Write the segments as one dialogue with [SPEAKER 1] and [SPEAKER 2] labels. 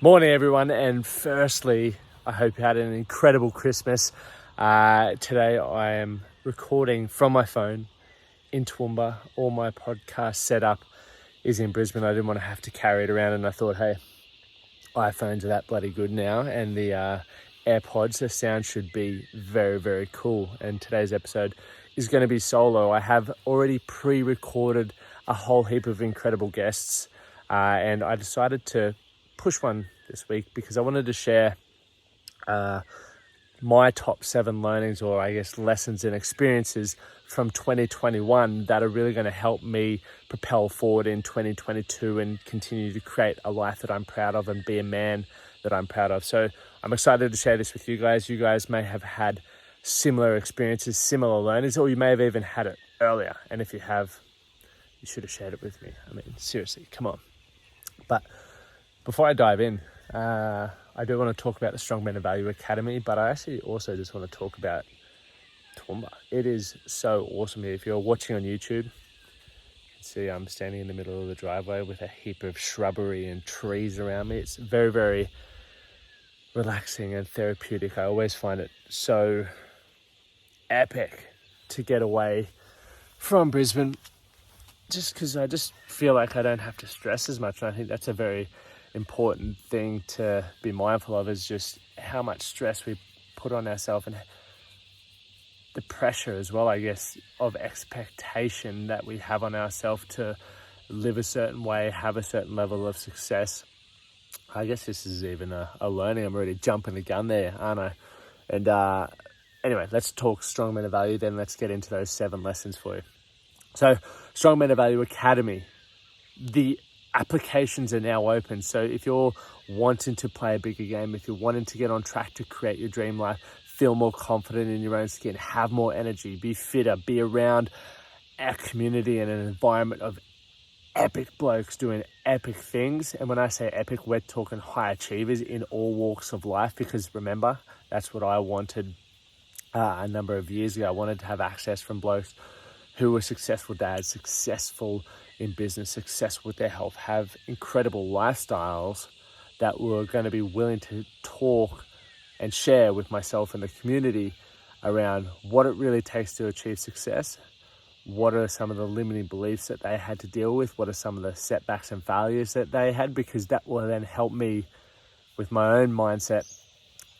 [SPEAKER 1] Morning everyone, and firstly I hope you had an incredible Christmas. Today I am recording from my phone in Toowoomba. All my podcast setup is in Brisbane. I didn't want to have to carry it around, and I thought, hey, iPhones are that bloody good now, and the AirPods, the sound should be very, very cool. And today's episode is going to be solo. I have already pre-recorded a whole heap of incredible guests, and I decided to push one this week because I wanted to share my top 7 learnings, or I guess lessons and experiences from 2021 that are really going to help me propel forward in 2022 and continue to create a life that I'm proud of and be a man that I'm proud of. So I'm excited to share this with you guys. You guys may have had similar experiences, similar learnings, or you may have even had it earlier. And if you have, you should have shared it with me. I mean, seriously, come on. But before I dive in, I do want to talk about the Strongman Value Academy, but I actually also just want to talk about Toowoomba. It is so awesome here. If you're watching on YouTube, you can see I'm standing in the middle of the driveway with a heap of shrubbery and trees around me. It's very, very relaxing and therapeutic. I always find it so epic to get away from Brisbane, just because I just feel like I don't have to stress as much. And I think that's a very important thing to be mindful of, is just how much stress we put on ourselves and the pressure as well, I guess, of expectation that we have on ourselves to live a certain way, have a certain level of success. I guess this is even a learning. I'm already jumping the gun there, aren't I? And anyway, let's talk Strongman Value, then let's get into those 7 lessons for you. So Strongman Value Academy, the applications are now open. So if you're wanting to play a bigger game, if you're wanting to get on track to create your dream life, feel more confident in your own skin, have more energy, be fitter, be around a community and an environment of epic blokes doing epic things. And when I say epic, we're talking high achievers in all walks of life, because remember, that's what I wanted a number of years ago. I wanted to have access from blokes who were successful dads, successful in business, successful with their health, have incredible lifestyles that were going to be willing to talk and share with myself and the community around what it really takes to achieve success. What are some of the limiting beliefs that they had to deal with? What are some of the setbacks and failures that they had? Because that will then help me with my own mindset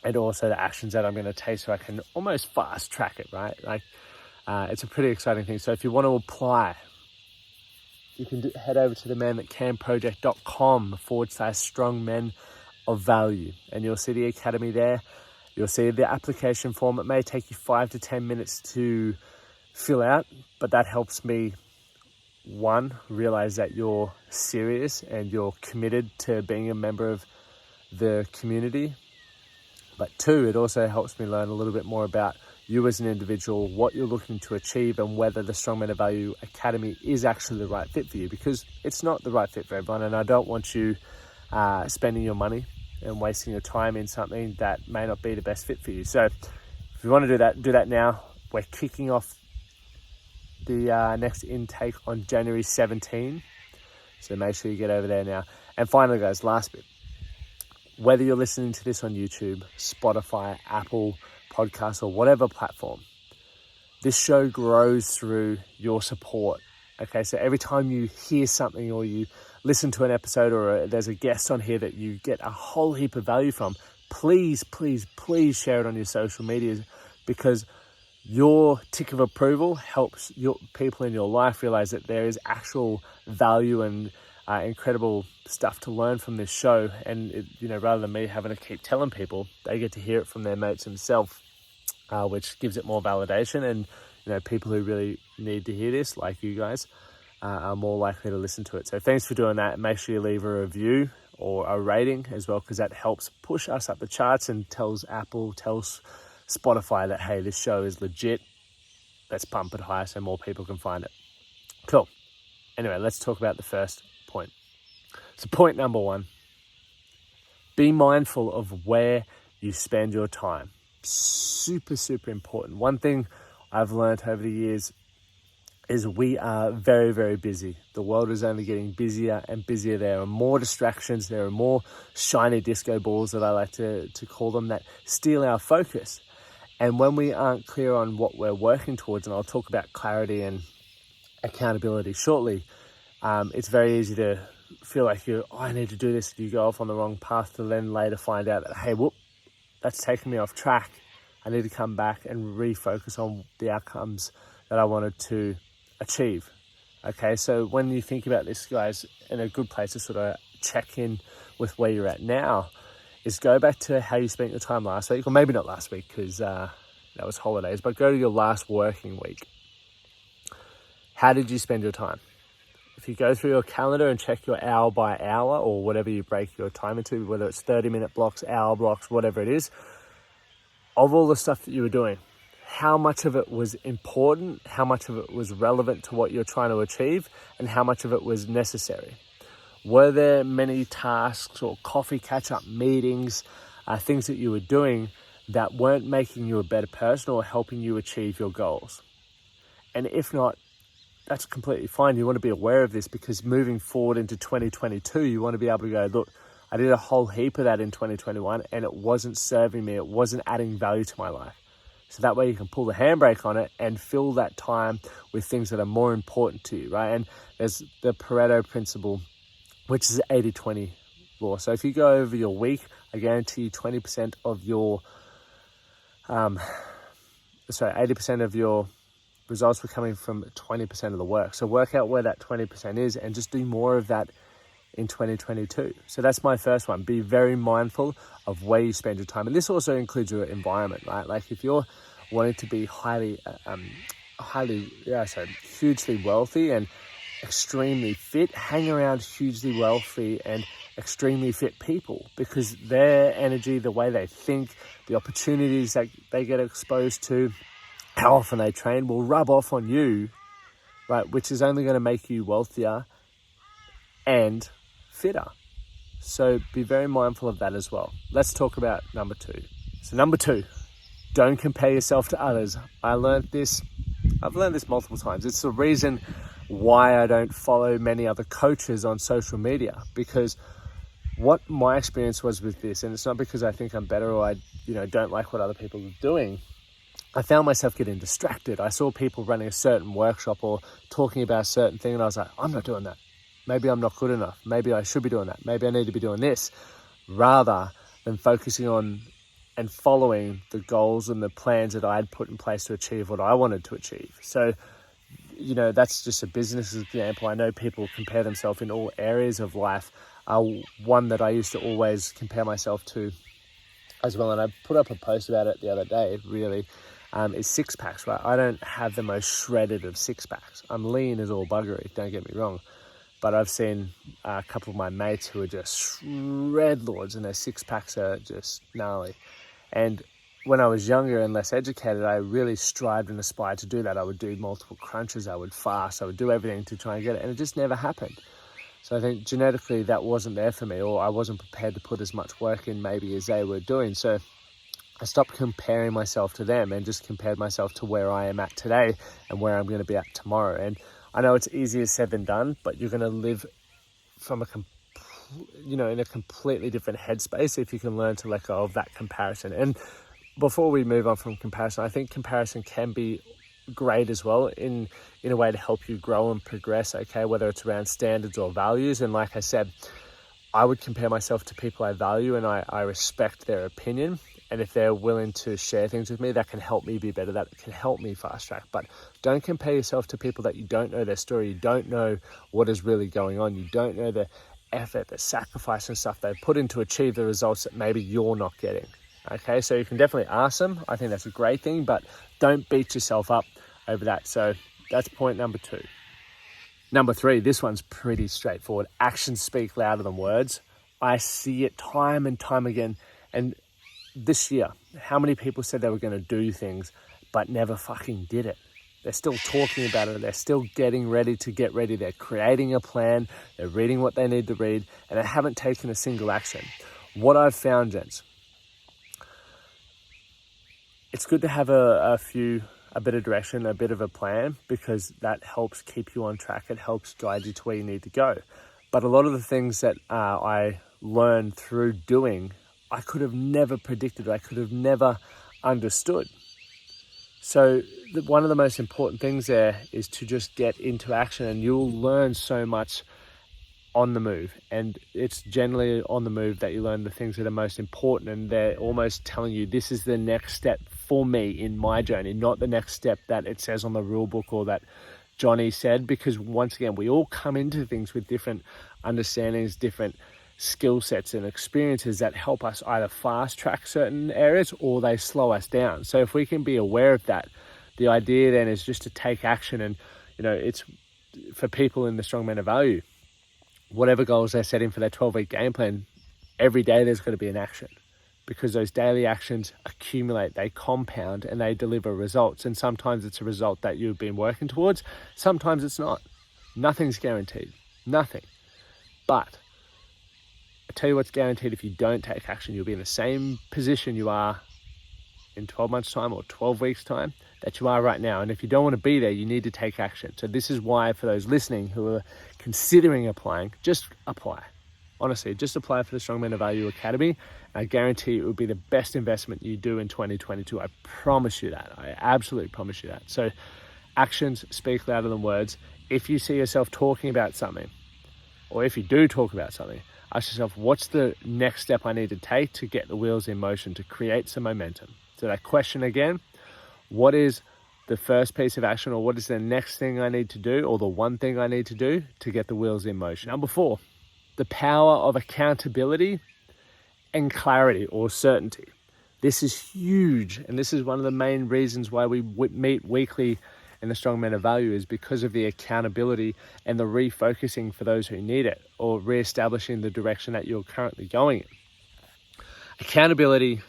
[SPEAKER 1] and also the actions that I'm going to take, so I can almost fast track it, right? Like, it's a pretty exciting thing. So if you want to apply, you can head over to theman-that-can-project.com/strongmen of value, and you'll see the academy there. You'll see the application form. It may take you 5 to 10 minutes to fill out, but that helps me, 1, realize that you're serious and you're committed to being a member of the community. But 2, it also helps me learn a little bit more about you as an individual, what you're looking to achieve, and whether the Strongman Value Academy is actually the right fit for you, because it's not the right fit for everyone. And I don't want you spending your money and wasting your time in something that may not be the best fit for you. So if you want to do that now. We're kicking off the next intake on January 17. So make sure you get over there now. And finally, guys, last bit. Whether you're listening to this on YouTube, Spotify, Apple Podcasts, or whatever platform, this show grows through your support. Okay, so every time you hear something or you listen to an episode, or there's a guest on here that you get a whole heap of value from, please, please, please share it on your social medias, because your tick of approval helps your people in your life realize that there is actual value and incredible stuff to learn from this show. And rather than me having to keep telling people, they get to hear it from their mates themselves, which gives it more validation. And people who really need to hear this, like you guys, are more likely to listen to it. So thanks for doing that. Make sure you leave a review or a rating as well, because that helps push us up the charts and tells Apple, tells Spotify that, hey, this show is legit. Let's pump it higher so more people can find it. Cool. Anyway, let's talk about the first point. So point number 1, be mindful of where you spend your time. Super, super important. One thing I've learned over the years is we are very, very busy. The world is only getting busier and busier. There are more distractions. There are more shiny disco balls, that I like to call them, that steal our focus. And when we aren't clear on what we're working towards, and I'll talk about clarity and accountability shortly, it's very easy to feel like I need to do this. You go off on the wrong path to then later find out that, hey, whoop, that's taken me off track. I need to come back and refocus on the outcomes that I wanted to achieve. Okay, so when you think about this, guys, in a good place to sort of check in with where you're at now is go back to how you spent your time last week, or maybe not last week because that was holidays, but go to your last working week. How did you spend your time? If you go through your calendar and check your hour by hour, or whatever you break your time into, whether it's 30-minute blocks, hour blocks, whatever it is, of all the stuff that you were doing, how much of it was important, how much of it was relevant to what you're trying to achieve, and how much of it was necessary? Were there many tasks or coffee catch-up meetings, things that you were doing that weren't making you a better person or helping you achieve your goals? And if not, that's completely fine. You want to be aware of this, because moving forward into 2022, you want to be able to go, look, I did a whole heap of that in 2021 and it wasn't serving me. It wasn't adding value to my life. So that way you can pull the handbrake on it and fill that time with things that are more important to you, right? And there's the Pareto principle, which is the 80-20 law. So if you go over your week, I guarantee you 80% of your results were coming from 20% of the work. So work out where that 20% is and just do more of that in 2022. So that's my first one. Be very mindful of where you spend your time. And this also includes your environment, right? Like if you're wanting to be hugely wealthy and extremely fit, hang around hugely wealthy and extremely fit people, because their energy, the way they think, the opportunities that they get exposed to, how often they train, will rub off on you, right? Which is only going to make you wealthier and fitter. So be very mindful of that as well. Let's talk about number 2. So number 2, don't compare yourself to others. I've learned this multiple times. It's the reason why I don't follow many other coaches on social media, because what my experience was with this, and it's not because I think I'm better or I don't like what other people are doing, I found myself getting distracted. I saw people running a certain workshop or talking about a certain thing, and I was like, I'm not doing that. Maybe I'm not good enough. Maybe I should be doing that. Maybe I need to be doing this, rather than focusing on and following the goals and the plans that I had put in place to achieve what I wanted to achieve. So, that's just a business example. I know people compare themselves in all areas of life. One that I used to always compare myself to as well, and I put up a post about it the other day, really, is six packs, right? I don't have the most shredded of six packs. I'm lean as all buggery, don't get me wrong. But I've seen a couple of my mates who are just shred lords and their six packs are just gnarly. And when I was younger and less educated, I really strived and aspired to do that. I would do multiple crunches, I would fast, I would do everything to try and get it. And it just never happened. So I think genetically that wasn't there for me, or I wasn't prepared to put as much work in maybe as they were doing. So I stopped comparing myself to them and just compared myself to where I am at today and where I'm going to be at tomorrow. And I know it's easier said than done, but you're going to live from in a completely different headspace if you can learn to let go of that comparison. And before we move on from comparison, I think comparison can be great as well in a way to help you grow and progress, okay, whether it's around standards or values. And like I said, I would compare myself to people I value and I respect their opinion. And if they're willing to share things with me, that can help me be better, that can help me fast track. But don't compare yourself to people that you don't know their story, you don't know what is really going on, you don't know the effort, the sacrifice and stuff they put in to achieve the results that maybe you're not getting. Okay, so you can definitely ask them. I think that's a great thing, but don't beat yourself up over that. So that's point number 2. Number 3, this one's pretty straightforward. Actions speak louder than words. I see it time and time again. And this year, how many people said they were going to do things, but never fucking did it? They're still talking about it. They're still getting ready to get ready. They're creating a plan. They're reading what they need to read, and they haven't taken a single action. What I've found, gents, it's good to have a few a bit of direction, a bit of a plan, because that helps keep you on track. It helps guide you to where you need to go. But a lot of the things that I learned through doing, I could have never predicted. I could have never understood. So one of the most important things there is to just get into action, and you'll learn so much on the move. And it's generally on the move that you learn the things that are most important, and they're almost telling you this is the next step for me in my journey, not the next step that it says on the rule book or that Johnny said. Because once again, we all come into things with different understandings, different skill sets and experiences that help us either fast track certain areas or they slow us down. So if we can be aware of that, the idea then is just to take action. And it's for people in the Strongman of Value, whatever goals they're setting for their 12-week game plan, every day there's going to be an action, because those daily actions accumulate, they compound, and they deliver results. And sometimes it's a result that you've been working towards. Sometimes it's not. Nothing's guaranteed. Nothing. But I tell you what's guaranteed: if you don't take action, you'll be in the same position you are in 12 months' time or 12 weeks' time that you are right now. And if you don't want to be there, you need to take action. So this is why, for those listening who are considering applying, just apply. Honestly, just apply for the Strongman of Value Academy. I guarantee it will be the best investment you do in 2022. I promise you that. I absolutely promise you that. So actions speak louder than words. If you see yourself talking about something, or if you do talk about something, ask yourself, what's the next step I need to take to get the wheels in motion, to create some momentum? So that question again, what is the first piece of action, or what is the next thing I need to do, or the one thing I need to do to get the wheels in motion? Number 4, the power of accountability and clarity or certainty. This is huge, and this is one of the main reasons why we meet weekly in the Strongman of Value, is because of the accountability and the refocusing for those who need it, or reestablishing the direction that you're currently going in. Accountability,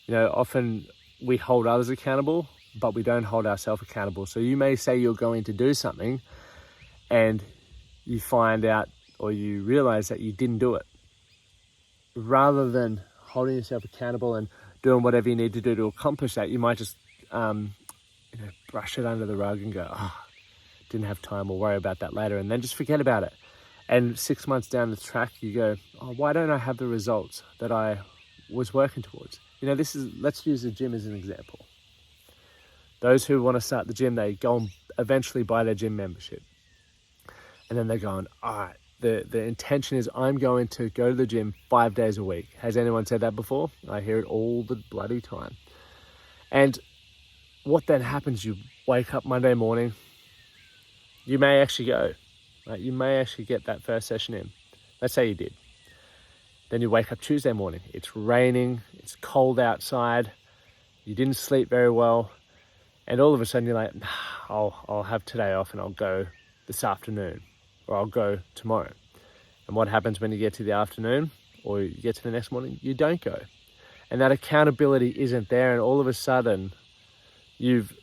[SPEAKER 1] often we hold others accountable, but we don't hold ourselves accountable. So you may say you're going to do something, and you find out or you realize that you didn't do it. Rather than holding yourself accountable and doing whatever you need to do to accomplish that, you might just brush it under the rug and go, didn't have time, we'll worry about that later, and then just forget about it. And 6 months down the track, you go, why don't I have the results that I was working towards? Let's use the gym as an example. Those who want to start the gym, they go and eventually buy their gym membership. And then they're going, all right, the intention is I'm going to go to the gym 5 days a week. Has anyone said that before? I hear it all the bloody time. And what then happens, you wake up Monday morning, you may actually go, right? You may actually get that first session in. Let's say you did. Then you wake up Tuesday morning, it's raining, it's cold outside, you didn't sleep very well, and all of a sudden you're like, I'll have today off and I'll go this afternoon, or I'll go tomorrow. And what happens when you get to the afternoon, or you get to the next morning? You don't go. And that accountability isn't there, and all of a sudden you've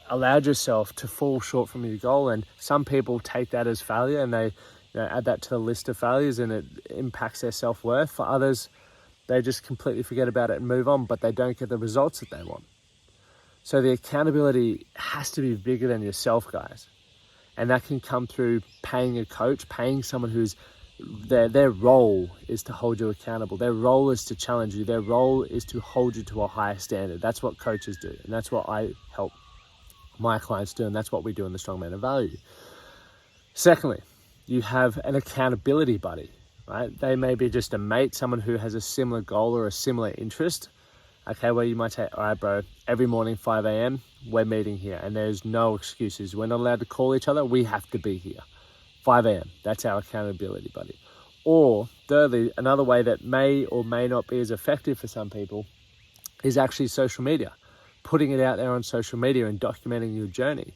[SPEAKER 1] allowed yourself to fall short from your goal. And some people take that as failure, and they add that to the list of failures, and it impacts their self-worth. For others, they just completely forget about it and move on, but they don't get the results that they want. So the accountability has to be bigger than yourself, guys. And that can come through paying a coach, paying someone who's their role is to hold you accountable. Their role is to challenge you. Their role is to hold you to a higher standard. That's what coaches do. And that's what I help my clients do. And that's what we do in the Strongman of Value. Secondly, you have an accountability buddy, right? They may be just a mate, someone who has a similar goal or a similar interest. Okay, well, you might say, all right, bro, every morning, 5 a.m., we're meeting here, and there's no excuses. We're not allowed to call each other. We have to be here. 5 a.m., that's our accountability buddy. Or thirdly, another way that may or may not be as effective for some people is actually social media. Putting it out there on social media and documenting your journey.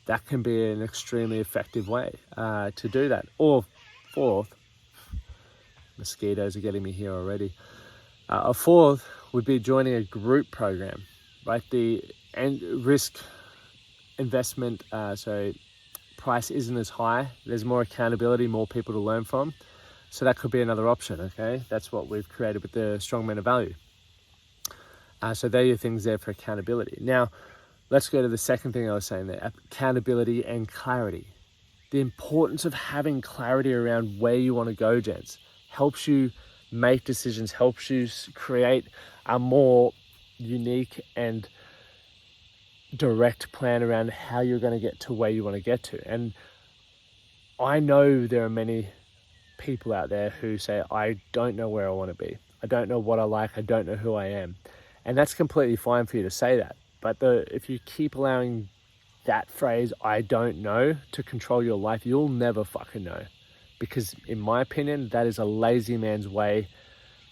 [SPEAKER 1] That can be an extremely effective way to do that. Or fourth, mosquitoes are getting me here already. A fourth would be joining a group program, right? The risk investment, price isn't as high. There's more accountability, more people to learn from. So that could be another option, okay? That's what we've created with the Strongman of Value. So there are your things there for accountability. Now, let's go to the second thing I was saying there, accountability and clarity. The importance of having clarity around where you want to go, gents, helps you make decisions, helps you create a more unique and direct plan around how you're going to get to where you want to get to. And I know there are many people out there who say, I don't know where I want to be. I don't know what I like. I don't know who I am. And that's completely fine for you to say that. But if you keep allowing that phrase, I don't know, to control your life, you'll never fucking know. Because in my opinion, that is a lazy man's way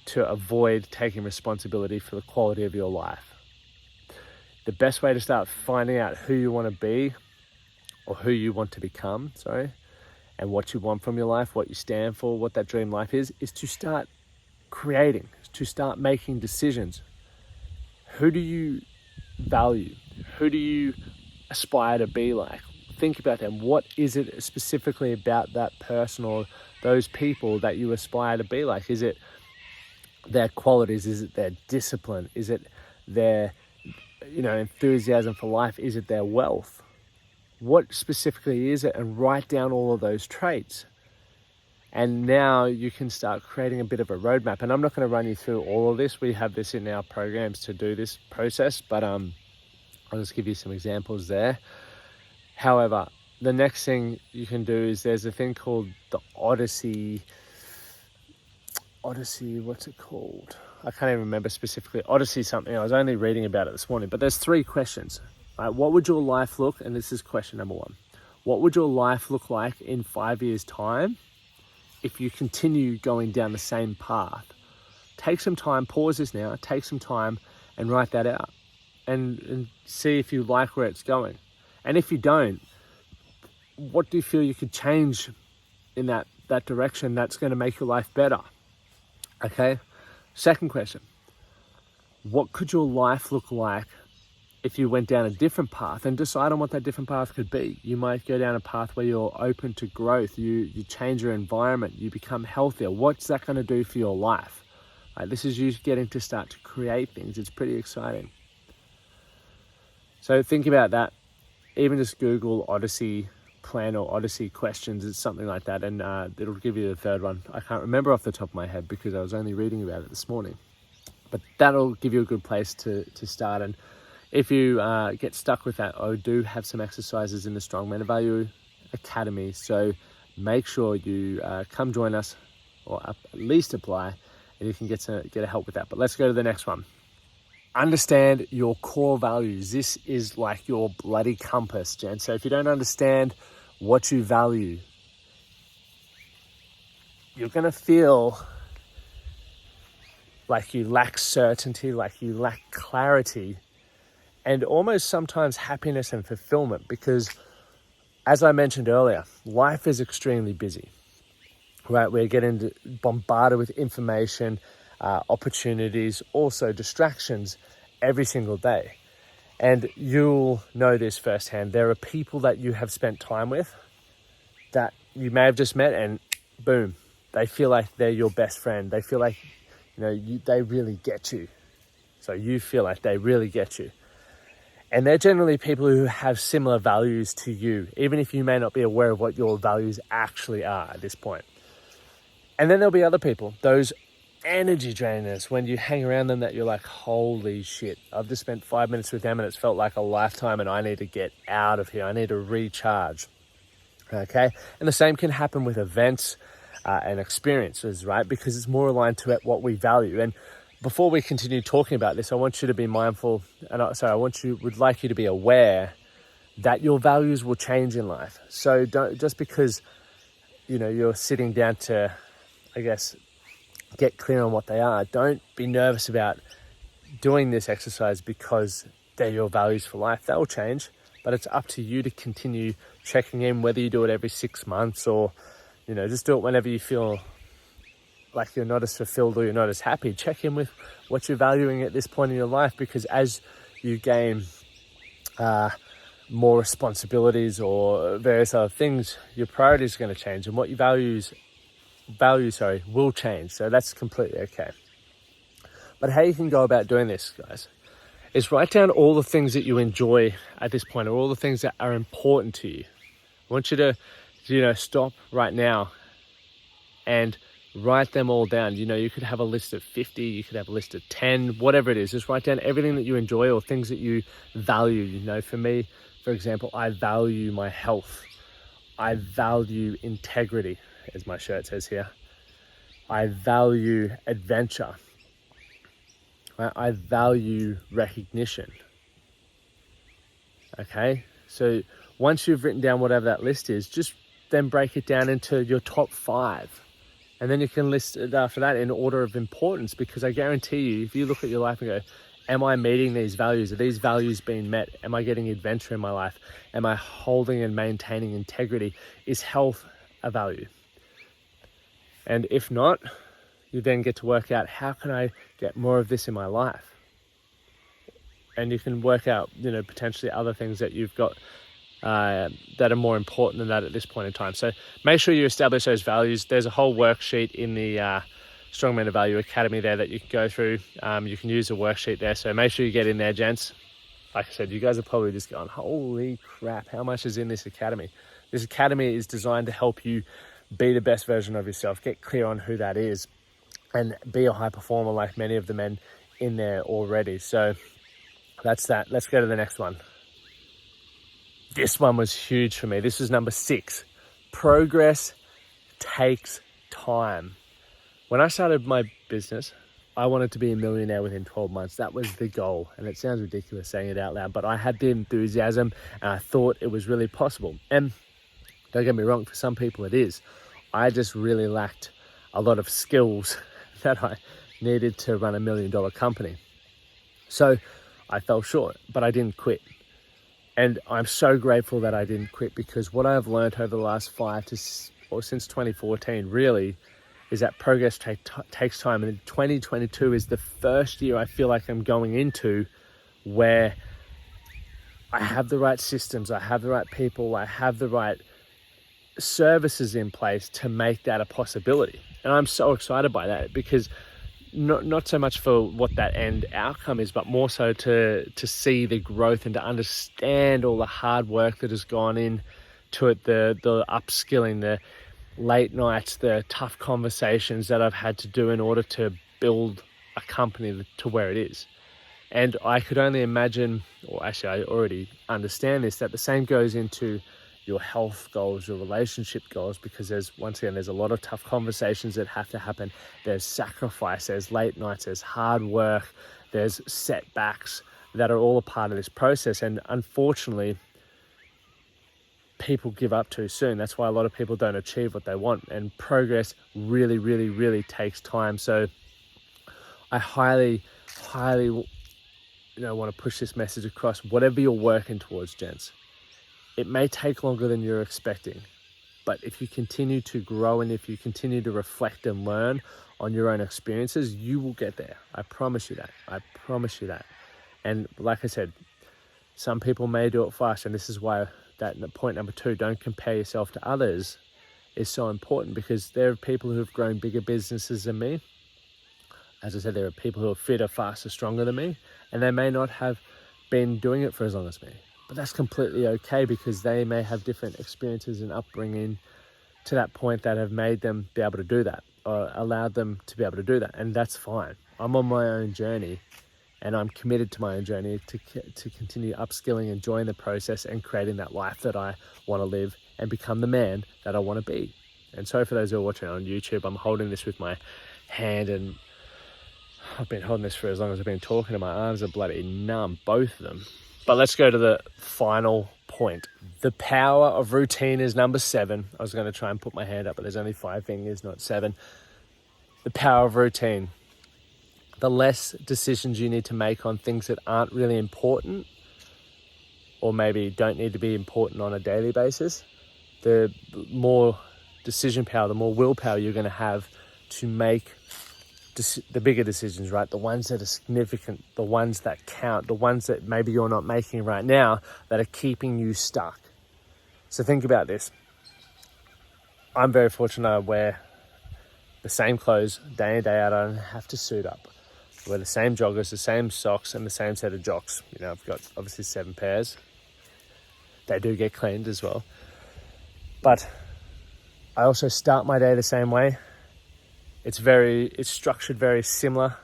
[SPEAKER 1] to avoid taking responsibility for the quality of your life. The best way to start finding out who you want to be, or who you want to become, and what you want from your life, what you stand for, what that dream life is to start creating, to start making decisions. Who do you value? Who do you aspire to be like? Think about them. What is it specifically about that person or those people that you aspire to be like? Is it their qualities? Is it their discipline? Is it their, enthusiasm for life? Is it their wealth? What specifically is it? And write down all of those traits. And now you can start creating a bit of a roadmap. And I'm not going to run you through all of this. We have this in our programs to do this process, but I'll just give you some examples there. However, the next thing you can do is there's a thing called the Odyssey, what's it called? I can't even remember specifically. Odyssey something. I was only reading about it this morning, but there's 3 questions. Right? What would your life look, and this is question number 1. What would your life look like in 5 years' time if you continue going down the same path? Take some time, pause this now, take some time and write that out and see if you like where it's going. And if you don't, what do you feel you could change in that direction that's going to make your life better? Okay. Second question, what could your life look like if you went down a different path? And decide on what that different path could be. You might go down a path where you're open to growth, you change your environment, you become healthier. What's that going to do for your life? Right, this is you getting to start to create things. It's pretty exciting. So think about that. Even just Google Odyssey plan or Odyssey questions. It's something like that, and it'll give you the third one. I can't remember off the top of my head because I was only reading about it this morning. But that'll give you a good place to start. And if you get stuck with that, I do have some exercises in the Strongman Value Academy. So make sure you come join us, or at least apply, and you can get a help with that. But let's go to the next one. Understand your core values. This is like your bloody compass, Jen. So if you don't understand what you value, you're going to feel like you lack certainty, like you lack clarity, and almost sometimes happiness and fulfillment, because as I mentioned earlier, life is extremely busy, right? We're getting bombarded with information, opportunities, also distractions every single day. And you'll know this firsthand. There are people that you have spent time with that you may have just met, and boom, they feel like they're your best friend. They feel like, they really get you. So you feel like they really get you. And they're generally people who have similar values to you, even if you may not be aware of what your values actually are at this point. And then there'll be other people, those energy drainers, when you hang around them that you're like, holy shit, I've just spent 5 minutes with them and it's felt like a lifetime and I need to get out of here. I need to recharge. Okay. And the same can happen with events and experiences, right? Because it's more aligned to what we value. And before we continue talking about this, I want you to be mindful, and would like you to be aware that your values will change in life. So don't, just because, you're sitting down to, get clear on what they are, don't be nervous about doing this exercise because they're your values for life. They'll change, but it's up to you to continue checking in, whether you do it every 6 months or, just do it whenever you feel like you're not as fulfilled or you're not as happy. Check in with what you're valuing at this point in your life, because as you gain more responsibilities or various other things, your priorities are going to change, and what you value will change. So that's completely okay. But how you can go about doing this, guys, is write down all the things that you enjoy at this point, or all the things that are important to you. I want you to, stop right now and write them all down. You could have a list of 50, you could have a list of 10, whatever it is. Just write down everything that you enjoy or things that you value. For me, for example, I value my health. I value integrity, as my shirt says here. I value adventure. I value recognition. Okay, so once you've written down whatever that list is, just then break it down into your top 5. And then you can list it after that in order of importance, because I guarantee you, if you look at your life and go, am I meeting these values? Are these values being met? Am I getting adventure in my life? Am I holding and maintaining integrity? Is health a value? And if not, you then get to work out, how can I get more of this in my life? And you can work out, potentially other things that you've got that are more important than that at this point in time. So make sure you establish those values. There's a whole worksheet in the Strongman to Value Academy there that you can go through. You can use the worksheet there. So make sure you get in there, gents. Like I said, you guys are probably just going, holy crap, how much is in this academy? This academy is designed to help you be the best version of yourself, get clear on who that is, and be a high performer like many of the men in there already. So that's that. Let's go to the next one. This one was huge for me. This was number 6. Progress takes time. When I started my business, I wanted to be a millionaire within 12 months. That was the goal. And it sounds ridiculous saying it out loud, but I had the enthusiasm and I thought it was really possible. And don't get me wrong, for some people it is. I just really lacked a lot of skills that I needed to run $1 million company. So I fell short, but I didn't quit. And I'm so grateful that I didn't quit, because what I've learned over the last since 2014 really is that progress takes time. And 2022 is the first year I feel like I'm going into where I have the right systems, I have the right people, I have the right services in place to make that a possibility. And I'm so excited by that, because not so much for what that end outcome is, but more so to see the growth and to understand all the hard work that has gone into it, the upskilling, the late nights, the tough conversations that I've had to do in order to build a company to where it is. And I could only imagine, or actually I already understand this, that the same goes into your health goals, your relationship goals, because there's a lot of tough conversations that have to happen. There's sacrifice, there's late nights, there's hard work, there's setbacks that are all a part of this process. And unfortunately, people give up too soon. That's why a lot of people don't achieve what they want. And progress really, really, really takes time. So I highly want to push this message across. Whatever you're working towards, gents, it may take longer than you're expecting, but if you continue to grow and if you continue to reflect and learn on your own experiences, you will get there. I promise you that. I promise you that. And like I said, some people may do it fast, and this is why that point number 2, don't compare yourself to others, is so important, because there are people who have grown bigger businesses than me. As I said, there are people who are fitter, faster, stronger than me, and they may not have been doing it for as long as me. But that's completely okay, because they may have different experiences and upbringing to that point that have made them be able to do that, or allowed them to be able to do that. And that's fine. I'm on my own journey, and I'm committed to my own journey to continue upskilling, enjoying the process, and creating that life that I want to live and become the man that I want to be. And sorry for those who are watching on YouTube, I'm holding this with my hand, and I've been holding this for as long as I've been talking, and my arms are bloody numb, both of them. But let's go to the final point. The power of routine is number 7. I was going to try and put my hand up, but there's only 5 fingers, not 7. The power of routine. The less decisions you need to make on things that aren't really important, or maybe don't need to be important on a daily basis, the more decision power, the more willpower you're going to have to make the bigger decisions, right? The ones that are significant, the ones that count, the ones that maybe you're not making right now that are keeping you stuck. So think about this. I'm very fortunate I wear the same clothes day in, day out. I don't have to suit up. I wear the same joggers, the same socks, and the same set of jocks. You know, I've got obviously 7 pairs. They do get cleaned as well. But I also start my day the same way. It's structured very similar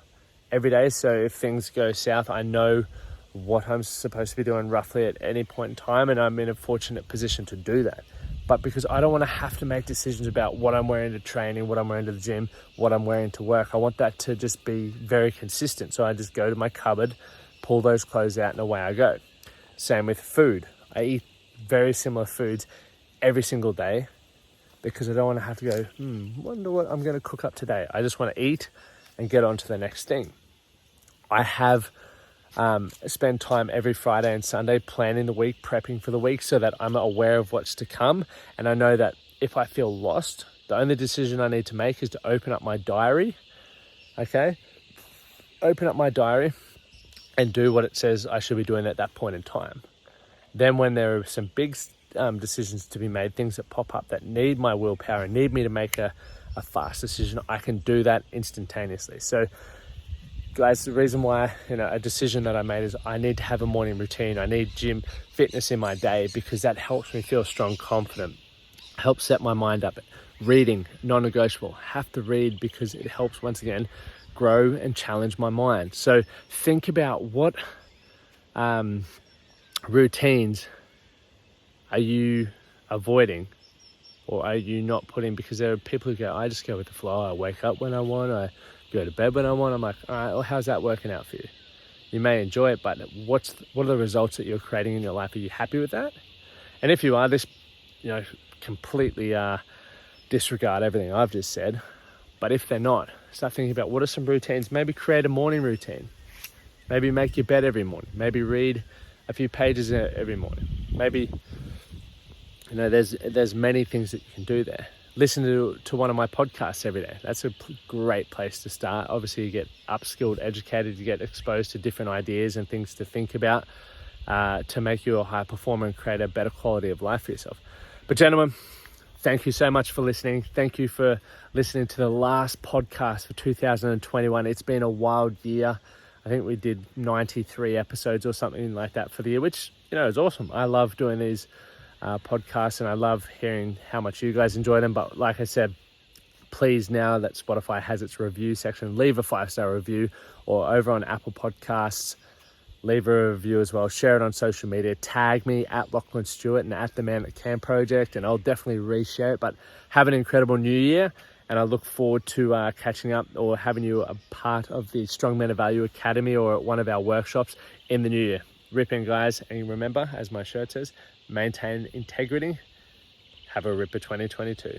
[SPEAKER 1] every day. So if things go south, I know what I'm supposed to be doing roughly at any point in time, and I'm in a fortunate position to do that. But because I don't want to have to make decisions about what I'm wearing to training, what I'm wearing to the gym, what I'm wearing to work, I want that to just be very consistent. So I just go to my cupboard, pull those clothes out, and away I go. Same with food. I eat very similar foods every single day because I don't want to have to go, wonder what I'm going to cook up today. I just want to eat and get on to the next thing. I have spend time every Friday and Sunday planning the week, prepping for the week so that I'm aware of what's to come. And I know that if I feel lost, the only decision I need to make is to open up my diary, okay? Open up my diary and do what it says I should be doing at that point in time. Then when there are some big decisions to be made, things that pop up that need my willpower and need me to make a fast decision, I can do that instantaneously. So guys, the reason why, a decision that I made is I need to have a morning routine. I need gym fitness in my day because that helps me feel strong, confident, helps set my mind up. Reading, non-negotiable. Have to read because it helps, once again, grow and challenge my mind. So think about what routines are you avoiding or are you not putting? Because there are people who go, I just go with the flow. I wake up when I want. I go to bed when I want. I'm like, all right, well, how's that working out for you? You may enjoy it, but what are the results that you're creating in your life? Are you happy with that? And if you are, this, completely disregard everything I've just said. But if they're not, start thinking about what are some routines. Maybe create a morning routine. Maybe make your bed every morning. Maybe read a few pages every morning. Maybe, there's many things that you can do there. Listen to one of my podcasts every day. That's a great place to start. Obviously, you get upskilled, educated, you get exposed to different ideas and things to think about to make you a high performer and create a better quality of life for yourself. But gentlemen, thank you so much for listening. Thank you for listening to the last podcast for 2021. It's been a wild year. I think we did 93 episodes or something like that for the year, which, is awesome. I love doing these podcasts and I love hearing how much you guys enjoy them. But like I said, please, now that Spotify has its review section, leave a 5-star review, or over on Apple Podcasts, leave a review as well. Share it on social media. Tag me at Lachlan Stewart and at the Man That Can Project, and I'll definitely reshare it. But have an incredible new year, and I look forward to catching up or having you a part of the Strongman of Value Academy or at one of our workshops in the new year. Rip in, guys, and remember, as my shirt says, maintain integrity. Have a ripper 2022.